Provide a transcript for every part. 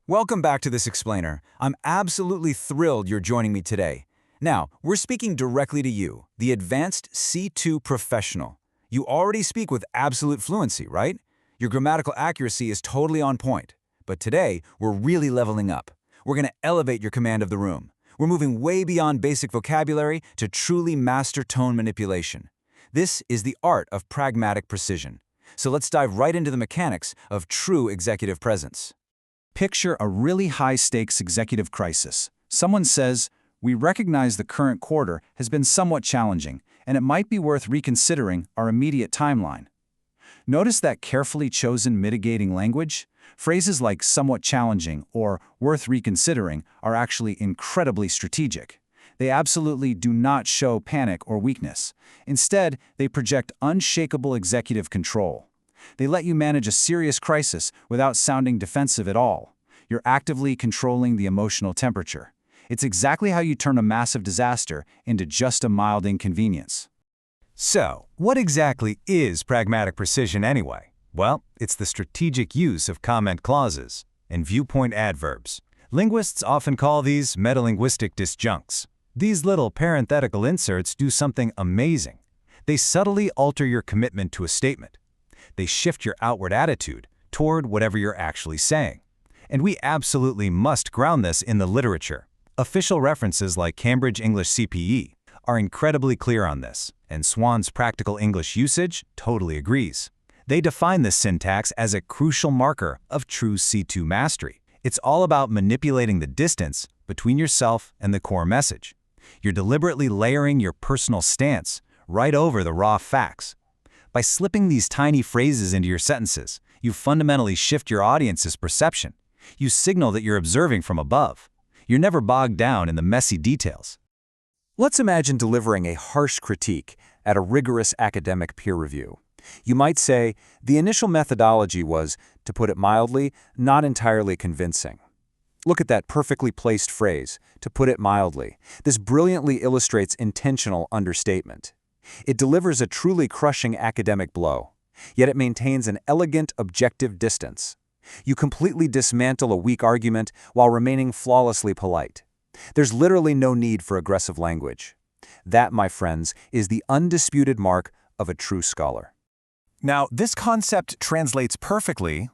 Welcome back to This Explainer. I'm absolutely thrilled you're joining me today. Now, we're speaking directly to you, the advanced C2 professional. You already speak with absolute fluency, right? Your grammatical accuracy is totally on point. But today, we're really leveling up. We're going to elevate your command of the room. We're moving way beyond basic vocabulary to truly master tone manipulation. This is the art of pragmatic precision. So let's dive right into the mechanics of true executive presence. Picture a really high-stakes executive crisis. Someone says, "We recognize the current quarter has been somewhat challenging, and it might be worth reconsidering our immediate timeline." Notice that carefully chosen mitigating language? Phrases like somewhat challenging or worth reconsidering are actually incredibly strategic. They absolutely do not show panic or weakness. Instead, they project unshakable executive control. They let you manage a serious crisis without sounding defensive at all. You're actively controlling the emotional temperature. It's exactly how you turn a massive disaster into just a mild inconvenience. So, what exactly is pragmatic precision anyway? Well, it's the strategic use of comment clauses and viewpoint adverbs. Linguists often call these metalinguistic disjuncts. These little parenthetical inserts do something amazing. They subtly alter your commitment to a statement. They shift your outward attitude toward whatever you're actually saying. And we absolutely must ground this in the literature. Official references like Cambridge English CPE are incredibly clear on this, and Swan's Practical English Usage totally agrees. They define this syntax as a crucial marker of true C2 mastery. It's all about manipulating the distance between yourself and the core message. You're deliberately layering your personal stance right over the raw facts. By slipping these tiny phrases into your sentences, you fundamentally shift your audience's perception. You signal that you're observing from above. You're never bogged down in the messy details. Let's imagine delivering a harsh critique at a rigorous academic peer review. You might say, the initial methodology was, to put it mildly, not entirely convincing. Look at that perfectly placed phrase, to put it mildly. This brilliantly illustrates intentional understatement. It delivers a truly crushing academic blow, yet it maintains an elegant, objective distance. You completely dismantle a weak argument while remaining flawlessly polite. There's literally no need for aggressive language. That, my friends, is the undisputed mark of a true scholar. Now, this concept translates perfectly,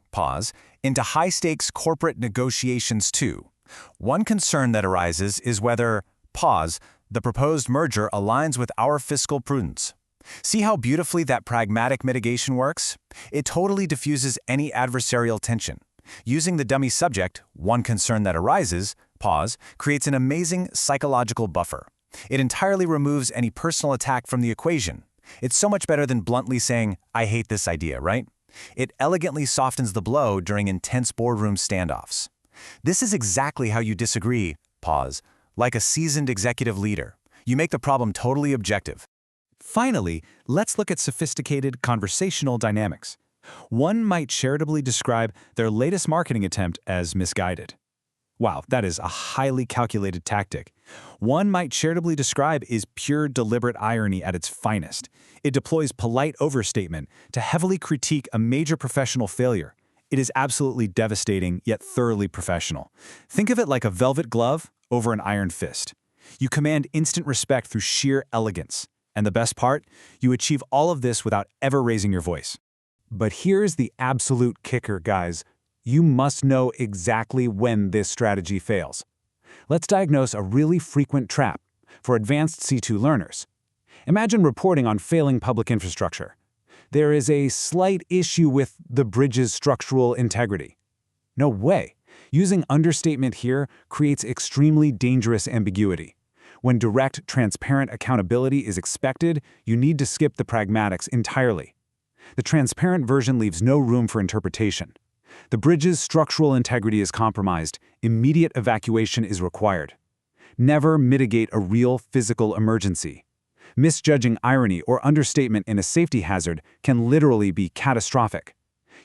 into high-stakes corporate negotiations too. One concern that arises is whether, the proposed merger aligns with our fiscal prudence. See how beautifully that pragmatic mitigation works? It totally diffuses any adversarial tension. Using the dummy subject, one concern that arises, creates an amazing psychological buffer. It entirely removes any personal attack from the equation. It's so much better than bluntly saying, "I hate this idea," right? It elegantly softens the blow during intense boardroom standoffs. This is exactly how you disagree, like a seasoned executive leader. You make the problem totally objective. Finally, let's look at sophisticated conversational dynamics. One might charitably describe their latest marketing attempt as misguided. Wow, that is a highly calculated tactic. One might charitably describe is pure deliberate irony at its finest. It deploys polite overstatement to heavily critique a major professional failure. It is absolutely devastating, yet thoroughly professional. Think of it like a velvet glove over an iron fist. You command instant respect through sheer elegance. And the best part? You achieve all of this without ever raising your voice. But here's the absolute kicker, guys. You must know exactly when this strategy fails. Let's diagnose a really frequent trap for advanced C2 learners. Imagine reporting on failing public infrastructure. There is a slight issue with the bridge's structural integrity. No way. Using understatement here creates extremely dangerous ambiguity. When direct, transparent accountability is expected, you need to skip the pragmatics entirely. The transparent version leaves no room for interpretation. The bridge's structural integrity is compromised. Immediate evacuation is required. Never mitigate a real physical emergency. Misjudging irony or understatement in a safety hazard can literally be catastrophic.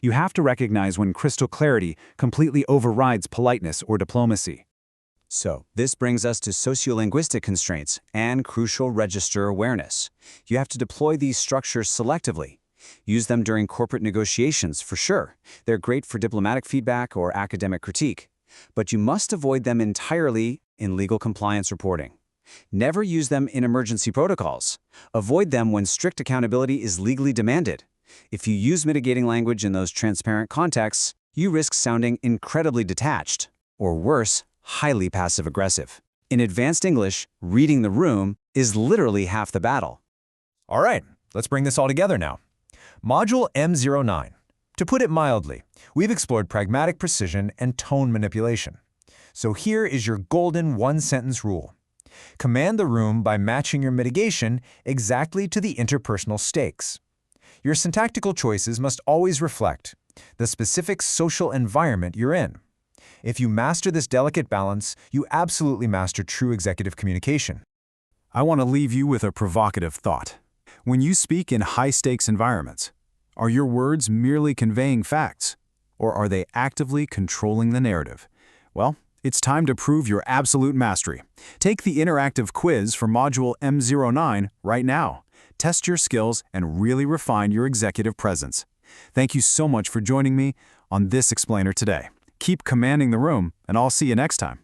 You have to recognize when crystal clarity completely overrides politeness or diplomacy. So, this brings us to sociolinguistic constraints and crucial register awareness. You have to deploy these structures selectively. Use them during corporate negotiations, for sure. They're great for diplomatic feedback or academic critique. but you must avoid them entirely in legal compliance reporting. Never use them in emergency protocols. Avoid them when strict accountability is legally demanded. If you use mitigating language in those transparent contexts, you risk sounding incredibly detached, or worse, highly passive-aggressive. In advanced English, reading the room is literally half the battle. All right, let's bring this all together now. Module M09. To put it mildly, we've explored pragmatic precision and tone manipulation. So here is your golden one-sentence rule. Command the room by matching your mitigation exactly to the interpersonal stakes. Your syntactical choices must always reflect the specific social environment you're in. If you master this delicate balance, you absolutely master true executive communication. I want to leave you with a provocative thought. When you speak in high-stakes environments, are your words merely conveying facts, or are they actively controlling the narrative? Well, it's time to prove your absolute mastery. Take the interactive quiz for Module M09 right now. Test your skills and really refine your executive presence. Thank you so much for joining me on this explainer today. Keep commanding the room, and I'll see you next time.